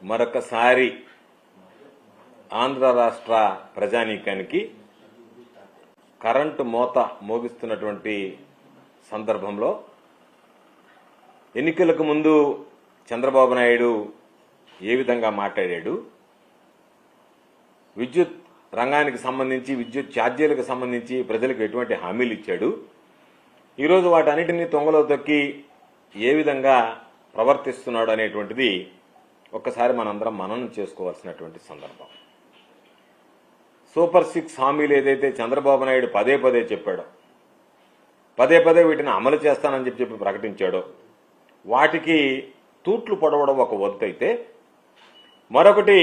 మరొకసారి ఆంధ్ర రాష్ట్ర ప్రజానీకానికి కరెంటు మోత మోగిస్తున్నటువంటి సందర్భంలో ఎన్నికలకు ముందు చంద్రబాబు నాయుడు ఏ విధంగా మాట్లాడాడు, విద్యుత్ రంగానికి సంబంధించి విద్యుత్ ఛార్జీలకు సంబంధించి ప్రజలకు ఎటువంటి హామీలు ఇచ్చాడు, ఈరోజు వాటన్నిటినీ తొంగలో తొక్కి ఏ విధంగా ప్రవర్తిస్తున్నాడు అనేటువంటిది ఒక్కసారి మనందరం మననం చేసుకోవాల్సినటువంటి సందర్భం. సూపర్ 6 హామీలు ఏదైతే చంద్రబాబు నాయుడు పదే పదే చెప్పాడో, పదే పదే వీటిని అమలు చేస్తానని చెప్పి ప్రకటించాడో, వాటికి తూట్లు పొడవడం ఒక వంతు అయితే, మరొకటి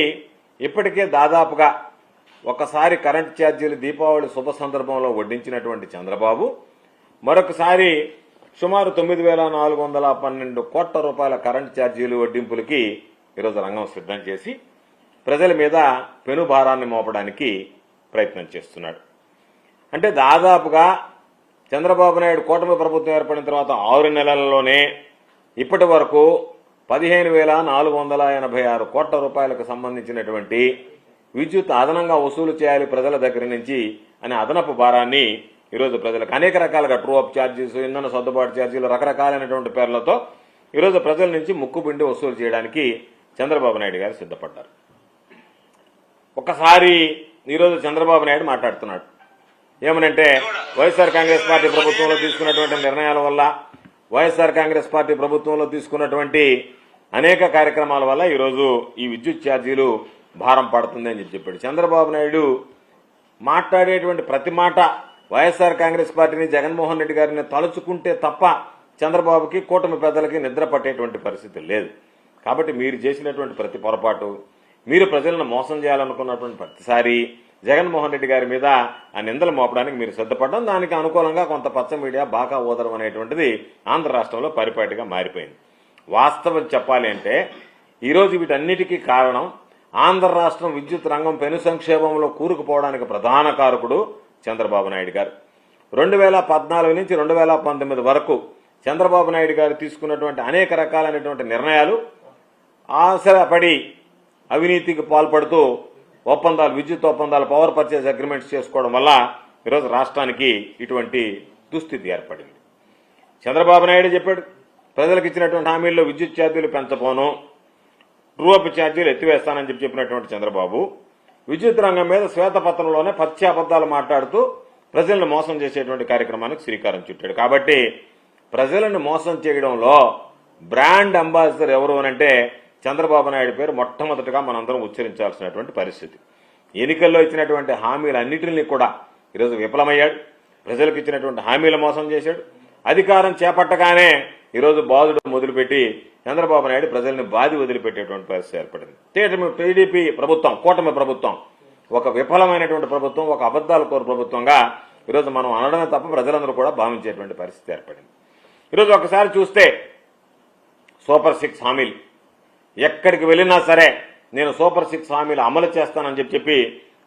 ఇప్పటికే దాదాపుగా ఒకసారి కరెంటు ఛార్జీలు దీపావళి శుభ సందర్భంలో వడ్డించినటువంటి చంద్రబాబు మరొకసారి సుమారు 9,412 కోట్ల రూపాయల కరెంటు ఛార్జీలు వడ్డింపులకి ఈరోజు రంగం సిద్ధం చేసి ప్రజల మీద పెనుభారాన్ని మోపడానికి ప్రయత్నం చేస్తున్నాడు. అంటే దాదాపుగా చంద్రబాబు నాయుడు కూటమి ప్రభుత్వం ఏర్పడిన తర్వాత 6 నెలల్లోనే ఇప్పటి వరకు 15,486 కోట్ల రూపాయలకు సంబంధించినటువంటి విద్యుత్ అదనంగా వసూలు చేయాలి ప్రజల దగ్గర నుంచి అనే అదనపు భారాన్ని ఈరోజు ప్రజలకు అనేక రకాలుగా ట్రూ అప్ ఛార్జీస్, ఇంధన సర్దుబాటు ఛార్జీలు, రకరకాలైనటువంటి పేర్లతో ఈరోజు ప్రజల నుంచి ముక్కుపిండి వసూలు చేయడానికి చంద్రబాబు నాయుడు గారు సిద్ధపడ్డారు. ఒకసారి ఈరోజు చంద్రబాబు నాయుడు మాట్లాడుతున్నాడు ఏమనంటే, వైఎస్ఆర్ కాంగ్రెస్ పార్టీ ప్రభుత్వంలో తీసుకున్నటువంటి నిర్ణయాల వల్ల, వైఎస్ఆర్ కాంగ్రెస్ పార్టీ ప్రభుత్వంలో తీసుకున్నటువంటి అనేక కార్యక్రమాల వల్ల ఈరోజు ఈ విద్యుత్ ఛార్జీలు భారం పడుతుంది అని చెప్పాడు. చంద్రబాబు నాయుడు మాట్లాడేటువంటి ప్రతి మాట వైఎస్ఆర్ కాంగ్రెస్ పార్టీని, జగన్మోహన్ రెడ్డి గారిని తలుచుకుంటే తప్ప చంద్రబాబుకి, కూటమి పెద్దలకి నిద్ర పట్టేటువంటి పరిస్థితి లేదు. కాబట్టి మీరు చేసినటువంటి ప్రతి పొరపాటు, మీరు ప్రజలను మోసం చేయాలనుకున్నటువంటి ప్రతిసారి జగన్మోహన్ రెడ్డి గారి మీద ఆ నిందలు మోపడానికి మీరు సిద్ధపడడం, దానికి అనుకూలంగా కొంత పచ్చ మీడియా బాగా ఓదరం అనేటువంటిది ఆంధ్ర రాష్ట్రంలో పరిపాటిగా మారిపోయింది. వాస్తవం చెప్పాలి అంటే ఈరోజు వీటన్నిటికీ కారణం ఆంధ్ర రాష్ట్రం విద్యుత్ రంగం పెను సంక్షేమంలో కూరుకుపోవడానికి ప్రధాన కారకుడు చంద్రబాబు నాయుడు గారు. 2014 నుంచి 2019 వరకు చంద్రబాబు నాయుడు గారు తీసుకున్నటువంటి అనేక రకాలైనటువంటి నిర్ణయాలు ఆశపడి అవినీతికి పాల్పడుతూ ఒప్పందాలు, విద్యుత్ ఒప్పందాలు, పవర్ పర్చేజ్ అగ్రిమెంట్స్ చేసుకోవడం వల్ల ఈరోజు రాష్ట్రానికి ఇటువంటి దుస్థితి ఏర్పడింది. చంద్రబాబు నాయుడు చెప్పాడు, ప్రజలకు ఇచ్చినటువంటి హామీల్లో విద్యుత్ ఛార్జీలు పెంచబోను, ట్రూ అప్ ఛార్జీలు ఎత్తివేస్తానని చెప్పినటువంటి చంద్రబాబు విద్యుత్ రంగం మీద శ్వేతపత్రంలోనే పచ్చి అబద్దాలు మాట్లాడుతూ ప్రజలను మోసం చేసేటువంటి కార్యక్రమానికి శ్రీకారం చుట్టాడు. కాబట్టి ప్రజలను మోసం చేయడంలో బ్రాండ్ అంబాసిడర్ ఎవరు అనంటే చంద్రబాబు నాయుడు పేరు మొట్టమొదటిగా మనందరం ఉచ్చరించాల్సినటువంటి పరిస్థితి. ఎన్నికల్లో ఇచ్చినటువంటి హామీలన్నింటినీ కూడా ఈరోజు విఫలమయ్యాడు. ప్రజలకు ఇచ్చినటువంటి హామీలు మోసం చేశాడు. అధికారం చేపట్టగానే ఈరోజు బాధుడు మొదలుపెట్టి చంద్రబాబు నాయుడు ప్రజల్ని బాధి వదిలిపెట్టేటువంటి పరిస్థితి ఏర్పడింది. టీడీపీ ప్రభుత్వం, కూటమి ప్రభుత్వం ఒక విఫలమైనటువంటి ప్రభుత్వం, ఒక అబద్దాల కోరు ప్రభుత్వంగా ఈరోజు మనం అనడమే తప్ప ప్రజలందరూ కూడా భావించేటువంటి పరిస్థితి ఏర్పడింది. ఈరోజు ఒకసారి చూస్తే సూపర్ 6 హామీలు ఎక్కడికి వెళ్ళినా సరే నేను సూపర్ 6 హామీలు అమలు చేస్తానని చెప్పి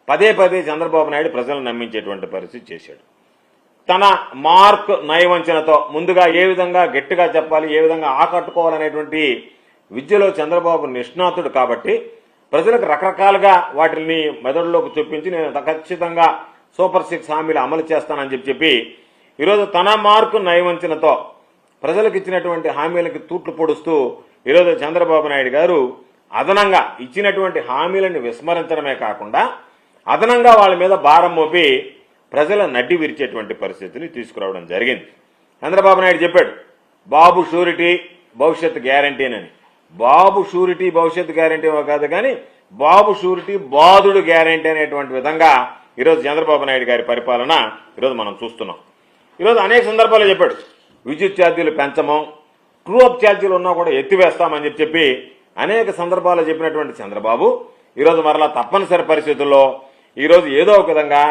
పదే పదే చంద్రబాబు నాయుడు ప్రజలను నమ్మించేటువంటి పరిస్థితి చేశాడు. తన మార్క్ నయవంచనతో ముందుగా ఏ విధంగా గట్టిగా చెప్పాలి, ఏ విధంగా ఆకట్టుకోవాలనేటువంటి విద్యలో చంద్రబాబు నిష్ణాతుడు కాబట్టి ప్రజలకు రకరకాలుగా వాటిని మెదడులోకి చూపించి నేను ఖచ్చితంగా సూపర్ 6 హామీలు అమలు చేస్తానని చెప్పి ఈరోజు తన మార్కు నయవంచనతో ప్రజలకు ఇచ్చినటువంటి హామీలకి తూట్లు పొడుస్తూ ఈరోజు చంద్రబాబు నాయుడు గారు అదనంగా ఇచ్చినటువంటి హామీలను విస్మరించడమే కాకుండా అదనంగా వాళ్ళ మీద భారం మోపి ప్రజల నడ్డి విరిచేటువంటి పరిస్థితిని తీసుకురావడం జరిగింది. చంద్రబాబు నాయుడు చెప్పాడు, బాబు షూరిటీ భవిష్యత్ గ్యారంటీనని. బాబు షూరిటీ భవిష్యత్ గ్యారంటీ కాదు కానీ బాబు షూరిటీ బాధుడు గ్యారంటీ అనేటువంటి విధంగా ఈరోజు చంద్రబాబు నాయుడు గారి పరిపాలన ఈరోజు మనం చూస్తున్నాం. ఈరోజు అనేక సందర్భాల్లో చెప్పాడు, విద్యుత్ ఛార్జీలు పెంచము, ట్రూ అప్ ఛార్జీలు ఉన్నా కూడా ఎత్తివేస్తామని చెప్పి అనేక సందర్భాల్లో చెప్పినటువంటి చంద్రబాబు ఈరోజు మరలా తప్పనిసరి పరిస్థితుల్లో ఈరోజు ఏదో ఒక విధంగా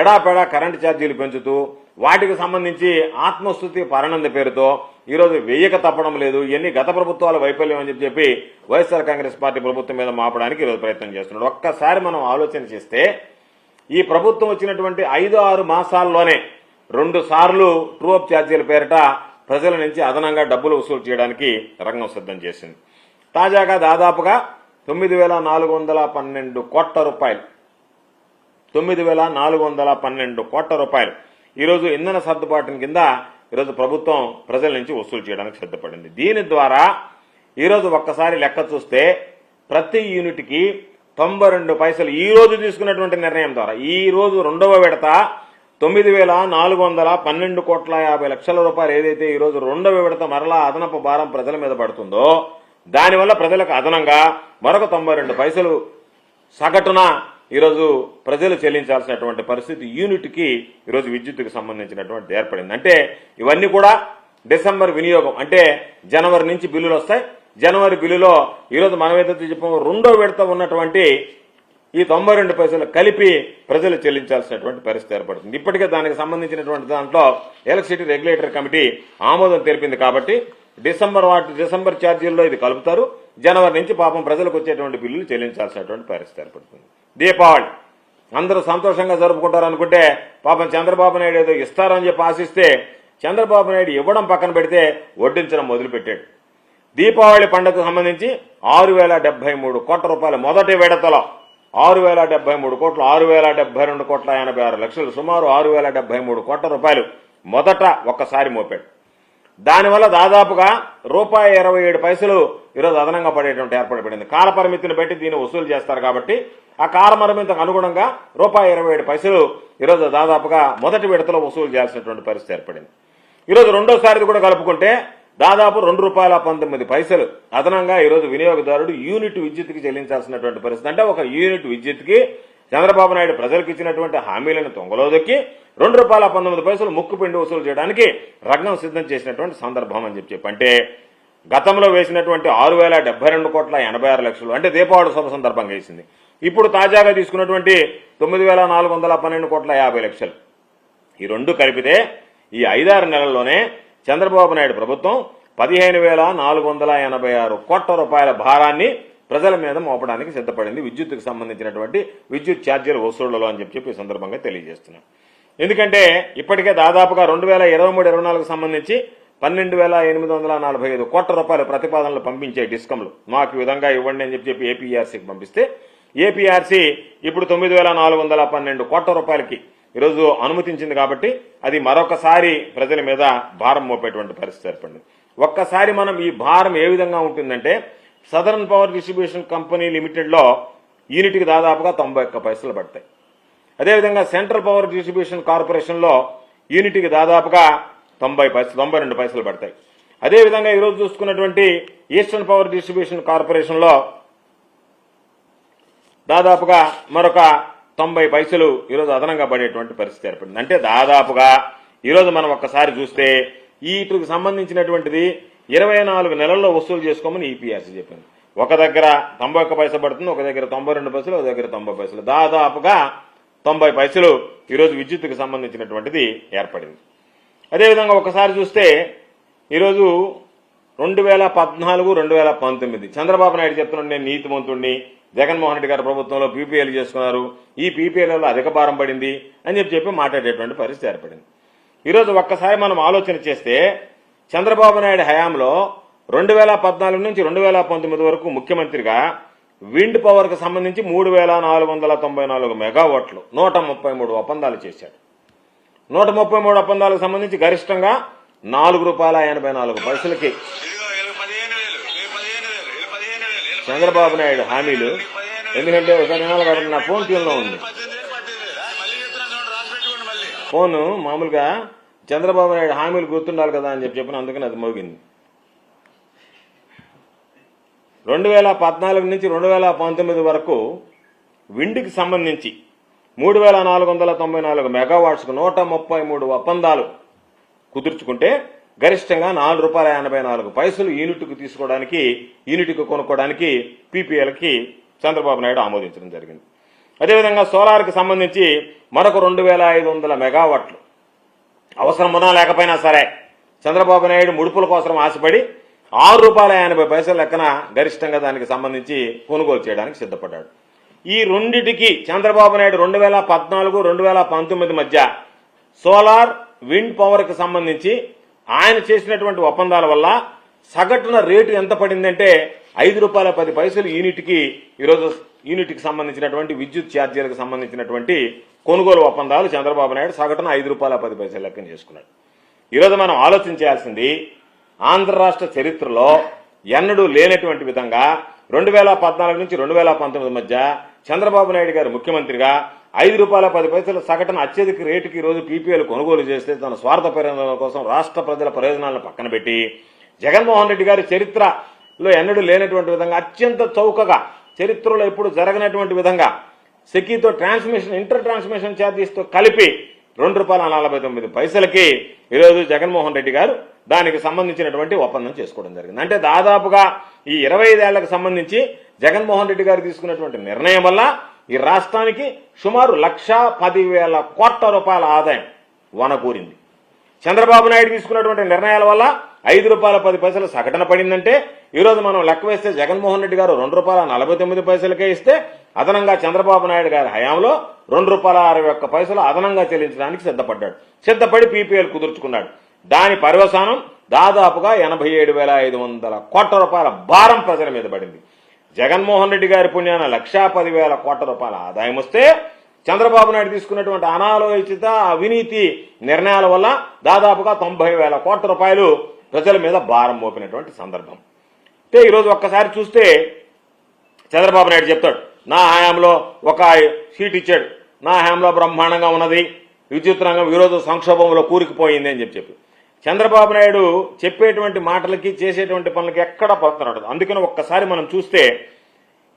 ఎడాపెడా కరెంటు ఛార్జీలు పెంచుతూ వాటికి సంబంధించి ఆత్మస్తుతి పరానంద పేరుతో ఈరోజు వెయ్యక తప్పడం లేదు. ఇవన్నీ గత ప్రభుత్వాల వైఫల్యం అని చెప్పి వైఎస్ఆర్ కాంగ్రెస్ పార్టీ ప్రభుత్వం మీద మాపడానికి ఈరోజు ప్రయత్నం చేస్తున్నాడు. ఒక్కసారి మనం ఆలోచన చేస్తే ఈ ప్రభుత్వం వచ్చినటువంటి 5-6 మాసాల్లోనే 2 సార్లు ట్రూ అప్ ఛార్జీల పేరిట ప్రజల నుంచి అదనంగా డబ్బులు వసూలు చేయడానికి రంగం సిద్ధం చేసింది. తాజాగా దాదాపుగా 9,412 కోట్ల రూపాయలు. 9,412 కోట్ల రూపాయలు ఈరోజు ఇంధన సర్దుబాటు కింద ఈరోజు ప్రభుత్వం ప్రజల నుంచి వసూలు చేయడానికి సిద్ధపడింది. దీని ద్వారా ఈరోజు ఒక్కసారి లెక్క చూస్తే ప్రతి యూనిట్కి 92 పైసలు ఈ రోజు తీసుకున్నటువంటి నిర్ణయం ద్వారా ఈ రోజు రెండవ విడత 9,412 కోట్ల 50 లక్షల రూపాయలు ఏదైతే ఈరోజు రెండవ విడత మరలా అదనపు భారం ప్రజల మీద పడుతుందో దానివల్ల ప్రజలకు అదనంగా మరొక 92 పైసలు సగటున ఈరోజు ప్రజలు చెల్లించాల్సినటువంటి పరిస్థితి యూనిట్కి ఈరోజు విద్యుత్తుకు సంబంధించినటువంటి ఏర్పడింది. అంటే ఇవన్నీ కూడా డిసెంబర్ వినియోగం, అంటే జనవరి నుంచి బిల్లులు వస్తాయి. జనవరి బిల్లులో ఈరోజు మనం ఏదైతే చెప్పామో రెండో విడత ఉన్నటువంటి ఈ 92 పైసలు కలిపి ప్రజలు చెల్లించాల్సినటువంటి పరిస్థితి ఏర్పడుతుంది. ఇప్పటికే దానికి సంబంధించినటువంటి దాంట్లో ఎలక్ట్రిసిటీ రెగ్యులేటరీ కమిటీ ఆమోదం తెలిపింది కాబట్టి డిసెంబర్ ఛార్జీల్లో ఇది కలుపుతారు. జనవరి నుంచి పాపం ప్రజలకు వచ్చేటువంటి బిల్లులు చెల్లించాల్సినటువంటి పరిస్థితి ఏర్పడుతుంది. దీపావళి అందరూ సంతోషంగా జరుపుకుంటారు అనుకుంటే పాపం చంద్రబాబు నాయుడు ఏదో ఇస్తారని చెప్పి ఆశిస్తే చంద్రబాబు నాయుడు ఇవ్వడం పక్కన పెడితే వడ్డించడం మొదలుపెట్టాడు. దీపావళి పండుగకు సంబంధించి 6,073 కోట్ల రూపాయలు మొదటి విడతలో 6,073 కోట్లు 6,072 కోట్ల 86 లక్షలు సుమారు 6,073 కోట్ల రూపాయలు మొదట ఒక్కసారి మోపాడు. దానివల్ల దాదాపుగా ₹27 ఈరోజు అదనంగా పడేటువంటి ఏర్పడిపోయింది. కాల పరిమితిని బట్టి దీన్ని వసూలు చేస్తారు కాబట్టి ఆ కాల పరిమితికి అనుగుణంగా ₹27 ఈరోజు దాదాపుగా మొదటి విడతలో వసూలు చేయాల్సినటువంటి పరిస్థితి ఏర్పడింది. ఈరోజు రెండోసారిది కూడా కలుపుకుంటే దాదాపు ₹2.19 అదనంగా ఈరోజు వినియోగదారుడు యూనిట్ విద్యుత్కి చెల్లించాల్సినటువంటి పరిస్థితి. అంటే ఒక యూనిట్ విద్యుత్కి చంద్రబాబు నాయుడు ప్రజలకు ఇచ్చినటువంటి హామీలను తొంగలో దొక్కి ₹2.19 ముక్కు పిండి వసూలు చేయడానికి రంగం సిద్ధం చేసినటువంటి సందర్భం అని చెప్పి అంటే గతంలో వేసినటువంటి 6,072 కోట్ల 86 లక్షలు అంటే దీపావళి శుభ సందర్భంగా వేసింది. ఇప్పుడు తాజాగా తీసుకున్నటువంటి 9,412 కోట్ల 50 లక్షలు ఈ రెండు కలిపితే ఈ 5-6 నెలల్లోనే చంద్రబాబు నాయుడు ప్రభుత్వం 15,486 కోట్ల రూపాయల భారాన్ని ప్రజల మీద మోపడానికి సిద్ధపడింది విద్యుత్తుకు సంబంధించినటువంటి విద్యుత్ ఛార్జీల వసూళ్లలో అని చెప్పి ఈ సందర్భంగా తెలియజేస్తున్నాం. ఎందుకంటే ఇప్పటికే దాదాపుగా 2023-24 సంబంధించి 12,845 కోట్ల రూపాయల ప్రతిపాదనలు పంపించే డిస్కంలు మాకు విధంగా ఇవ్వండి అని చెప్పి ఏపీఆర్సీకి పంపిస్తే ఏపీఆర్సీ ఇప్పుడు 9,412 కోట్ల రూపాయలకి ఈరోజు అనుమతించింది కాబట్టి అది మరొకసారి ప్రజల మీద భారం మోపేటువంటి పరిస్థితి ఏర్పడింది. ఒక్కసారి మనం ఈ భారం ఏ విధంగా ఉంటుందంటే సదరన్ పవర్ డిస్ట్రిబ్యూషన్ కంపెనీ లిమిటెడ్లో యూనిట్కి దాదాపుగా 91 పైసలు పడతాయి. అదేవిధంగా సెంట్రల్ పవర్ డిస్ట్రిబ్యూషన్ కార్పొరేషన్లో యూనిట్కి దాదాపుగా 92 పైసలు పడతాయి. అదేవిధంగా ఈరోజు చూసుకున్నటువంటి ఈస్టర్న్ పవర్ డిస్ట్రిబ్యూషన్ కార్పొరేషన్లో దాదాపుగా మరొక 90 పైసలు ఈరోజు అదనంగా పడేటువంటి పరిస్థితి ఏర్పడింది. అంటే దాదాపుగా ఈరోజు మనం ఒక్కసారి చూస్తే వీటికి సంబంధించినటువంటిది 24 నెలల్లో వసూలు చేసుకోమని ఈపీఆర్సీ చెప్పింది. ఒక దగ్గర 91 పైసలు పడుతుంది, ఒక దగ్గర 92 పైసలు, ఒక దగ్గర 90 పైసలు, దాదాపుగా 90 పైసలు ఈరోజు విద్యుత్తుకు సంబంధించినటువంటిది ఏర్పడింది. అదేవిధంగా ఒకసారి చూస్తే ఈరోజు 2014-2019 చంద్రబాబు నాయుడు చెప్తున్నాడు నేను నీతిమంతుడిని, జగన్మోహన్ రెడ్డి గారి ప్రభుత్వంలో పీపీఎల్ చేసుకున్నారు, ఈ పీపీఎల్లో అధిక భారం పడింది అని చెప్పి మాట్లాడేటువంటి పరిస్థితి ఏర్పడింది. ఈరోజు ఒక్కసారి మనం ఆలోచన చేస్తే చంద్రబాబు నాయుడు హయాంలో 2014 నుంచి 2019 వరకు ముఖ్యమంత్రిగా విండ్ పవర్కి సంబంధించి 3,494 మెగావాట్లు 133 ఒప్పందాలు చేశాడు. 133 ఒప్పందాలకు సంబంధించి గరిష్టంగా ₹4.84 చంద్రబాబు నాయుడు హామీలు. ఎందుకంటే ఒకసారి కాబట్టి నా ఫోన్ ట్యూన్లో ఉంది, ఫోను మామూలుగా చంద్రబాబు నాయుడు హామీలు గుర్తుండాలి కదా అని చెప్పిన అందుకని అది మోగింది. 2014 నుంచి 2019 వరకు విండ్కి సంబంధించి 3,494 మెగావాట్స్కు 133 ఒప్పందాలు కుదుర్చుకుంటే గరిష్టంగా ₹4.84 యూనిట్కు తీసుకోవడానికి యూనిట్కు కొనుక్కోవడానికి పీపీఎల్కి చంద్రబాబు నాయుడు ఆమోదించడం జరిగింది. అదేవిధంగా సోలార్కి సంబంధించి మరొక 2,500 మెగావాట్లు అవసరం ఉన్నా లేకపోయినా సరే చంద్రబాబు నాయుడు ముడుపుల కోసం ఆశపడి ₹6.80 లెక్కన గరిష్టంగా దానికి సంబంధించి కొనుగోలు చేయడానికి సిద్ధపడ్డాడు. ఈ రెండిటికి చంద్రబాబు నాయుడు 2014-2019 మధ్య సోలార్ విండ్ పవర్కి సంబంధించి ఆయన చేసినటువంటి ఒప్పందాల వల్ల సగటున రేటు ఎంత పడిందంటే ₹5.10 యూనిట్కి ఈరోజు యూనిట్కి సంబంధించినటువంటి విద్యుత్ ఛార్జీలకు సంబంధించినటువంటి కొనుగోలు ఒప్పందాలు చంద్రబాబు నాయుడు సగటున ₹5.10 లెక్కన చేసుకున్నాడు. ఈరోజు మనం ఆలోచించాల్సింది ఆంధ్ర రాష్ట్ర చరిత్రలో ఎన్నడూ లేనటువంటి విధంగా 2014 నుంచి 2019 మధ్య చంద్రబాబు నాయుడు గారు ముఖ్యమంత్రిగా ₹5.10 సగటున అత్యధిక రేటుకి ఈరోజు పీపీఎల్ కొనుగోలు చేస్తే తన స్వార్థ ప్రయోజనాల కోసం రాష్ట్ర ప్రజల ప్రయోజనాలను పక్కన పెట్టి జగన్మోహన్ రెడ్డి గారి చరిత్రలో ఎన్నడూ లేనటువంటి విధంగా అత్యంత చౌకగా చరిత్రలో ఎప్పుడు జరగనటువంటి విధంగా సెకీతో ఇంటర్ ట్రాన్స్మిషన్ ఛార్జీస్తో కలిపి ₹2.49కి ఈరోజు జగన్మోహన్ రెడ్డి గారు దానికి సంబంధించినటువంటి ఒప్పందం చేసుకోవడం జరిగింది. అంటే దాదాపుగా ఈ 25 ఏళ్లకు సంబంధించి జగన్మోహన్ రెడ్డి గారు తీసుకున్నటువంటి నిర్ణయం వల్ల ఈ రాష్ట్రానికి సుమారు ₹1,10,000 కోట్ల ఆదాయం వనకూరింది. చంద్రబాబు నాయుడు తీసుకున్నటువంటి నిర్ణయాల వల్ల ₹5.10 సగటున పడిందంటే ఈరోజు మనం లెక్క వేస్తే జగన్మోహన్ రెడ్డి గారు ₹2.49 ఇస్తే అదనంగా చంద్రబాబు నాయుడు గారి హయాంలో ₹2.61 అదనంగా చెల్లించడానికి సిద్ధపడి పీపీఎల్ కుదుర్చుకున్నాడు. దాని పర్యవసానం దాదాపుగా ₹87,500 కోట్ల భారం ప్రజల మీద పడింది. జగన్మోహన్ రెడ్డి గారి పుణ్యాన ₹1,10,000 కోట్ల ఆదాయం వస్తే చంద్రబాబు నాయుడు తీసుకున్నటువంటి అనాలోచిత అవినీతి నిర్ణయాల వల్ల దాదాపుగా ₹90,000 కోట్ల ప్రజల మీద భారం మోపినటువంటి సందర్భం. అంటే ఈరోజు ఒక్కసారి చూస్తే చంద్రబాబు నాయుడు చెప్తాడు, నా హయాంలో ఒక సీట్ ఇచ్చాడు, నా హయాంలో బ్రహ్మాండంగా ఉన్నది, విద్యుత్ రంగం ఈరోజు సంక్షోభంలో కూరుకుపోయింది అని చెప్పి చంద్రబాబు నాయుడు చెప్పేటువంటి మాటలకి చేసేటువంటి పనులకి ఎక్కడ పొందడు. అందుకని ఒక్కసారి మనం చూస్తే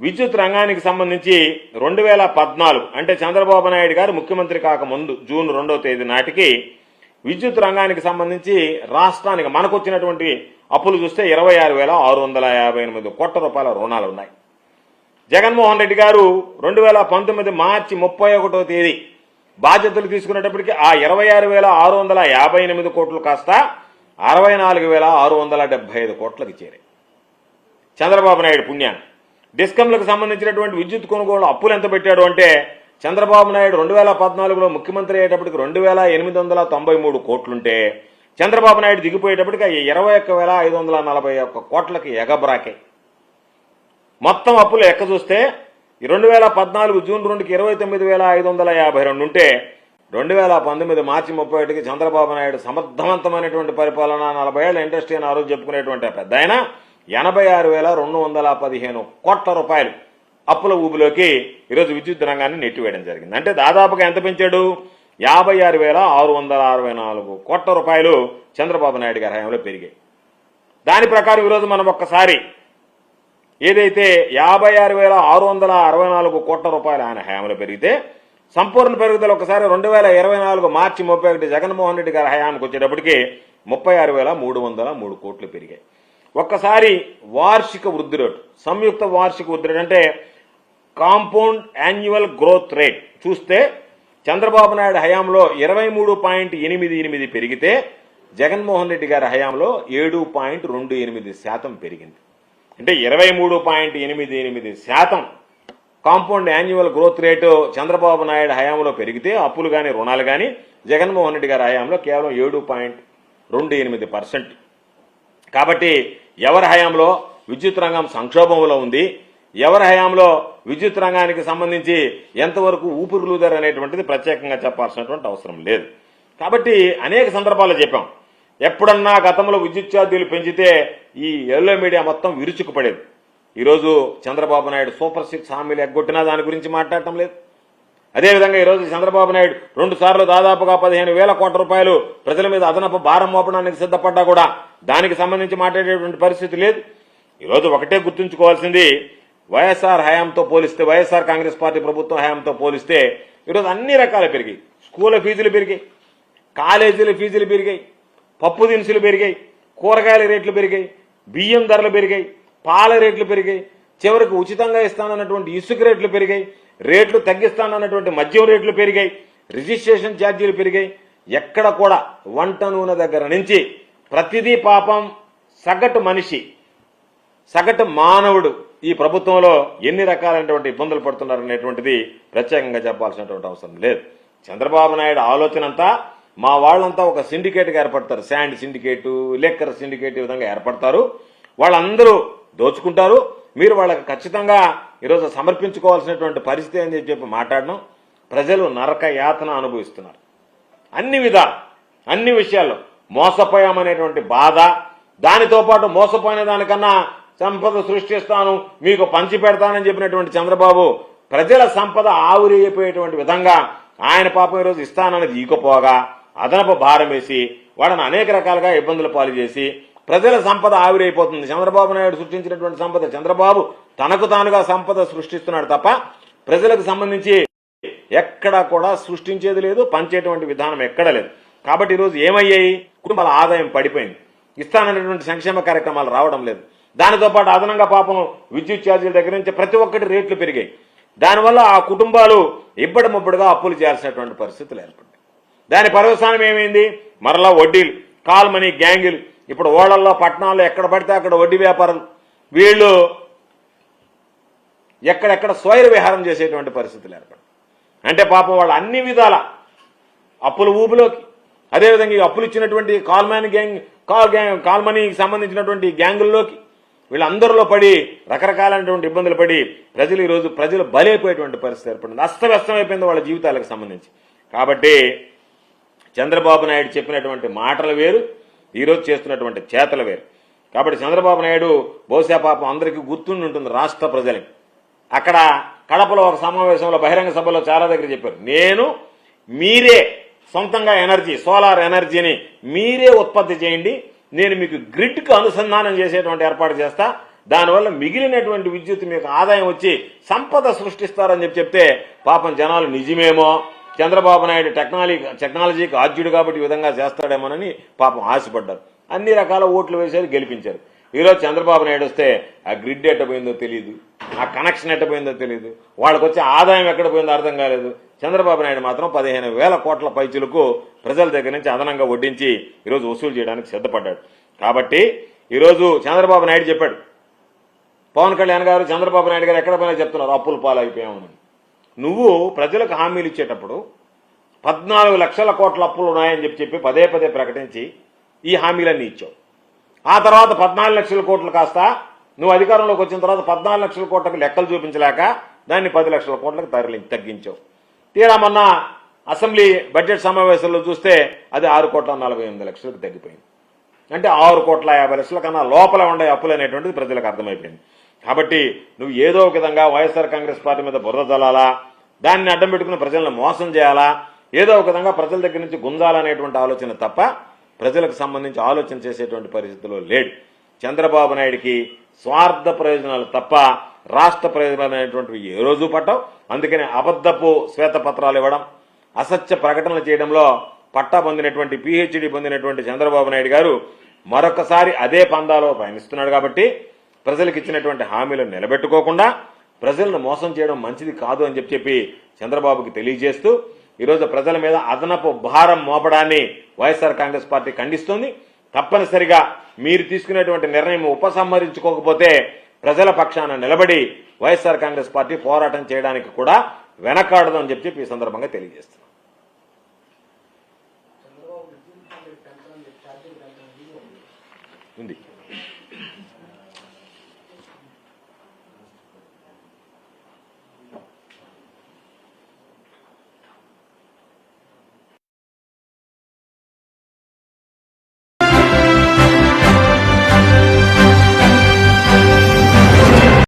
విద్యుత్ రంగానికి సంబంధించి 2014 అంటే చంద్రబాబు నాయుడు గారు ముఖ్యమంత్రి కాకముందు జూన్ 2వ తేదీ నాటికి విద్యుత్ రంగానికి సంబంధించి రాష్ట్రానికి మనకు వచ్చినటువంటి అప్పులు చూస్తే ₹26,658 కోట్ల రుణాలు ఉన్నాయి. జగన్మోహన్ రెడ్డి గారు 2019 మార్చి 31వ తేదీ బాధ్యతలు తీసుకునేటప్పటికీ ఆ ₹26,658 కోట్లు కాస్త ₹64,675 కోట్లకి చేరాయి. చంద్రబాబు నాయుడు పుణ్యాన్ని డిస్కంలకు సంబంధించినటువంటి విద్యుత్ కొనుగోలు అప్పులు ఎంత పెట్టాడు అంటే చంద్రబాబు నాయుడు 2014లో ముఖ్యమంత్రి అయ్యేటప్పటికి 2,893 కోట్లుంటే చంద్రబాబు నాయుడు దిగిపోయేటప్పటికి 21,541 కోట్లకి ఎగబ్రాకే. మొత్తం అప్పులు ఎక్క చూస్తే 2014 జూన్ 2కి 29,552 ఉంటే 2019 మార్చి 31కి చంద్రబాబు నాయుడు సమర్థవంతమైనటువంటి పరిపాలన 40 ఏళ్ల ఇండస్ట్రీ అని ఆరోజు చెప్పుకునేటువంటి పెద్ద ఆయన 86,215 కోట్ల అప్పుల ఊబిలోకి ఈరోజు విద్యుత్ రంగాన్ని నెట్టివేయడం జరిగింది. అంటే దాదాపుగా ఎంత పెంచాడు? 56,664 కోట్ల చంద్రబాబు నాయుడు గారి హయాంలో పెరిగాయి. దాని ప్రకారం ఈరోజు మనం ఒక్కసారి ఏదైతే 56,664 కోట్ల ఆయన హయాంలో పెరిగితే సంపూర్ణ పెరుగుదల ఒకసారి 2024 మార్చి 31 జగన్మోహన్ రెడ్డి గారి హయాంకి వచ్చేటప్పటికి 36,303 కోట్లు పెరిగాయి. ఒక్కసారి వార్షిక వృద్ధి రేటు, సంయుక్త వార్షిక వృద్ధి రేటు అంటే కాంపౌండ్ యాన్యువల్ గ్రోత్ రేట్ చూస్తే చంద్రబాబు నాయుడు హయాంలో 23.88 పెరిగితే జగన్మోహన్ రెడ్డి గారి హయాంలో 7.28% పెరిగింది. అంటే 23.88% compound annual growth rate Chandrababu Naidu హయాంలో పెరిగితే అప్పులు కానీ రుణాలు కానీ జగన్మోహన్ రెడ్డి గారి హయాంలో కేవలం 7.28%. కాబట్టి ఎవరి హయాంలో విద్యుత్ రంగం సంక్షోభంలో ఉంది, ఎవరి హయాంలో విద్యుత్ రంగానికి సంబంధించి ఎంతవరకు ఊపిరులూదారు అనేటువంటిది ప్రత్యేకంగా చెప్పాల్సినటువంటి అవసరం లేదు. కాబట్టి అనేక సందర్భాల్లో చెప్పాం, ఎప్పుడన్నా గతంలో విద్యుత్ ఛార్జీలు పెంచితే ఈ ఎల్లో మీడియా మొత్తం విరుచుకుపడేది. ఈరోజు చంద్రబాబు నాయుడు సూపర్ 6 హామీలు ఎగ్గొట్టినా దాని గురించి మాట్లాడటం లేదు. అదేవిధంగా ఈరోజు చంద్రబాబు నాయుడు 2 సార్లు దాదాపుగా 15,000 కోట్ల రూపాయలు ప్రజల మీద అదనపు భారం మోపడానికి సిద్ధపడ్డా కూడా దానికి సంబంధించి మాట్లాడేటువంటి పరిస్థితి లేదు. ఈరోజు ఒకటే గుర్తుంచుకోవాల్సింది, వైఎస్ఆర్ హయాంతో పోలిస్తే, వైఎస్ఆర్ కాంగ్రెస్ పార్టీ ప్రభుత్వం హయాంతో పోలిస్తే ఈరోజు అన్ని రకాలు పెరిగాయి. స్కూళ్ళ ఫీజులు పెరిగాయి, కాలేజీల ఫీజులు పెరిగాయి, పప్పు దినుసులు పెరిగాయి, కూరగాయల రేట్లు పెరిగాయి, బియ్యం ధరలు పెరిగాయి, పాల రేట్లు పెరిగాయి, చివరికి ఉచితంగా ఇస్తానన్నటువంటి ఇసుక రేట్లు పెరిగాయి, రేట్లు తగ్గిస్తానన్నటువంటి మద్యం రేట్లు పెరిగాయి, రిజిస్ట్రేషన్ ఛార్జీలు పెరిగాయి. ఎక్కడ కూడా వంట నూనె దగ్గర నుంచి ప్రతిదీ పాపం సగటు మనిషి, సగటు మానవుడు ఈ ప్రభుత్వంలో ఎన్ని రకాలైనటువంటి ఇబ్బందులు పడుతున్నారనేటువంటిది ప్రత్యేకంగా చెప్పాల్సినటువంటి అవసరం లేదు. చంద్రబాబు నాయుడు ఆలోచన అంతా మా వాళ్ళంతా ఒక సిండికేట్గా ఏర్పడతారు, శాండ్ సిండికేటు, లిక్కర్ సిండికేట్, ఈ విధంగా ఏర్పడతారు. వాళ్ళందరూ దోచుకుంటారు. మీరు వాళ్ళకి ఖచ్చితంగా ఈరోజు సమర్పించుకోవాల్సినటువంటి పరిస్థితి అని చెప్పి మాట్లాడడం, ప్రజలు నరక యాతన అనుభవిస్తున్నారు. అన్ని విషయాల్లో మోసపోయామనేటువంటి బాధ, దానితో పాటు మోసపోయిన దానికన్నా సంపద సృష్టిస్తాను, మీకు పంచి పెడతానని చెప్పినటువంటి చంద్రబాబు ప్రజల సంపద ఆవిరైపోయేటువంటి విధంగా ఆయన పాపం ఈరోజు ఇస్తానన్నది ఈకపోగా అదనపు భారం వేసి వాళ్ళని అనేక రకాలుగా ఇబ్బందులు పాలు చేసి ప్రజల సంపద ఆవిరైపోతుంది. చంద్రబాబు నాయుడు సృష్టించినటువంటి సంపద, చంద్రబాబు తనకు తానుగా సంపద సృష్టిస్తున్నాడు తప్ప ప్రజలకు సంబంధించి ఎక్కడా కూడా సృష్టించేది లేదు, పంచేటువంటి విధానం ఎక్కడా లేదు. కాబట్టి ఈరోజు ఏమయ్యాయి? కుటుంబాల ఆదాయం పడిపోయింది, ఇస్తాననేటువంటి సంక్షేమ కార్యక్రమాలు రావడం లేదు. దానితో పాటు అదనంగా పాపం విద్యుత్ ఛార్జీల దగ్గర నుంచి ప్రతి ఒక్కటి రేట్లు పెరిగాయి. దానివల్ల ఆ కుటుంబాలు ఇబ్బడి ముబ్బడిగా అప్పులు చేయాల్సినటువంటి పరిస్థితులు ఏర్పడ్డాయి. దాని పర్యవసానం ఏమైంది? మరలా వడ్డీలు, కాల్ మనీ గ్యాంగులు, ఇప్పుడు ఓళ్లల్లో పట్టణాల్లో ఎక్కడ పడితే అక్కడ వడ్డీ వ్యాపారులు, వీళ్ళు ఎక్కడెక్కడ స్వైర విహారం చేసేటువంటి పరిస్థితులు ఏర్పడ్డాయి. అంటే పాపం వాళ్ళు అన్ని విధాల అప్పుల ఊబిలోకి, అదేవిధంగా ఈ అప్పులు ఇచ్చినటువంటి కాల్ మనీకి సంబంధించినటువంటి గ్యాంగుల్లోకి వీళ్ళందరిలో పడి రకరకాలైనటువంటి ఇబ్బందులు పడి ప్రజలు బలైపోయేటువంటి పరిస్థితి ఏర్పడింది. అస్తవ్యస్తమైపోయింది వాళ్ళ జీవితాలకు సంబంధించి. కాబట్టి చంద్రబాబు నాయుడు చెప్పినటువంటి మాటలు వేరు, ఈరోజు చేస్తున్నటువంటి చేతలు వేరు. కాబట్టి చంద్రబాబు నాయుడు బహుశా పాపం అందరికీ గుర్తుండి ఉంటుంది రాష్ట్ర ప్రజలకి. అక్కడ కడపలో ఒక సమావేశంలో బహిరంగ సభలో చాలా దగ్గర చెప్పారు, మీరే సొంతంగా ఎనర్జీ, సోలార్ ఎనర్జీని మీరే ఉత్పత్తి చేయండి, నేను మీకు గ్రిడ్కు అనుసంధానం చేసేటువంటి ఏర్పాటు చేస్తా, దానివల్ల మిగిలినటువంటి విద్యుత్ మీకు ఆదాయం వచ్చి సంపద సృష్టిస్తారని చెప్తే పాపం జనాలు నిజమేమో, చంద్రబాబు నాయుడు టెక్నాలజీకి ఆద్యుడు కాబట్టి ఈ విధంగా చేస్తాడేమోనని పాపం ఆశపడ్డారు. అన్ని రకాల ఓట్లు వేశారు, గెలిపించారు. ఈరోజు చంద్రబాబు నాయుడు వస్తే ఆ గ్రిడ్ ఎట్టపోయిందో తెలియదు, ఆ కనెక్షన్ ఎట్టపోయిందో తెలియదు, వాళ్ళకి వచ్చే ఆదాయం ఎక్కడ పోయిందో అర్థం కాలేదు. చంద్రబాబు నాయుడు మాత్రం 15,000 కోట్ల పైచులకు ప్రజల దగ్గర నుంచి అదనంగా వడ్డించి ఈరోజు వసూలు చేయడానికి సిద్ధపడ్డాడు. కాబట్టి ఈరోజు చంద్రబాబు నాయుడు చెప్పాడు, పవన్ కళ్యాణ్ గారు చంద్రబాబు నాయుడు గారు ఎక్కడ పోయినా చెప్తున్నారు అప్పులు పాలైపోయామని. నువ్వు ప్రజలకు హామీలు ఇచ్చేటప్పుడు 14 లక్షల కోట్ల అప్పులు ఉన్నాయని చెప్పి పదే ప్రకటించి ఈ హామీలన్నీ ఇచ్చావు. ఆ తర్వాత 14 లక్షల కోట్లు కాస్త నువ్వు అధికారంలోకి వచ్చిన తర్వాత 14 లక్షల కోట్లకు లెక్కలు చూపించలేక దాన్ని 10 లక్షల కోట్లకు తగ్గించావు. తీరా మొన్న అసెంబ్లీ బడ్జెట్ సమావేశంలో చూస్తే అది 6,48,00,000లకు తగ్గిపోయింది. అంటే 6,50,00,000 కన్నా లోపల ఉండే అప్పులు అనేటువంటిది ప్రజలకు అర్థమైపోయింది. కాబట్టి నువ్వు ఏదో ఒక విధంగా వైఎస్ఆర్ కాంగ్రెస్ పార్టీ మీద బురద జల్లాలా, దాన్ని అడ్డం పెట్టుకుని ప్రజలను మోసం చేయాలా, ఏదో ఒక విధంగా ప్రజల దగ్గర నుంచి గుంజాలనేటువంటి ఆలోచన తప్ప ప్రజలకు సంబంధించి ఆలోచన చేసేటువంటి పరిస్థితుల్లో లేడు. చంద్రబాబు నాయుడికి స్వార్థ ప్రయోజనాలు తప్ప రాష్ట్ర ప్రయోజనాలు అనేటువంటివి ఏ రోజు పట్టవు. అందుకని అబద్ధపు శ్వేతపత్రాలు ఇవ్వడం, అసత్య ప్రకటనలు చేయడంలో పట్టా పొందినటువంటి పిహెచ్డి పొందినటువంటి చంద్రబాబు నాయుడు గారు మరొకసారి అదే పందాలో పయనిస్తున్నాడు. కాబట్టి ప్రజలకు ఇచ్చినటువంటి హామీలను నిలబెట్టుకోకుండా ప్రజలను మోసం చేయడం మంచిది కాదు అని చెప్పి చంద్రబాబుకి తెలియజేస్తూ ఈరోజు ప్రజల మీద అదనపు భారం మోపడాన్ని వైఎస్ఆర్ కాంగ్రెస్ పార్టీ ఖండిస్తోంది. తప్పనిసరిగా మీరు తీసుకునేటువంటి నిర్ణయం ఉపసంహరించుకోకపోతే ప్రజల పక్షాన నిలబడి వైఎస్ఆర్ కాంగ్రెస్ పార్టీ పోరాటం చేయడానికి కూడా వెనకాడదు అని చెప్పి ఈ సందర్భంగా తెలియజేస్తున్నాం. ఉంది.